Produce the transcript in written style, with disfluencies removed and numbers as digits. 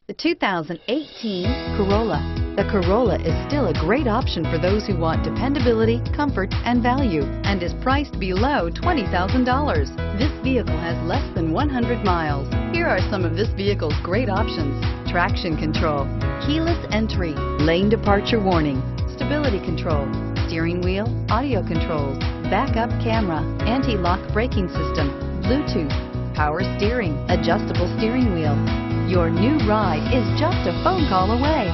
The 2018 Corolla. The Corolla is still a great option for those who want dependability, comfort, and value, and is priced below $20,000. This vehicle has less than 100 miles. Here are some of this vehicle's great options: traction control, keyless entry, lane departure warning, stability control, steering wheel audio controls, backup camera, anti-lock braking system, Bluetooth, power steering, adjustable steering wheel. Your new ride is just a phone call away.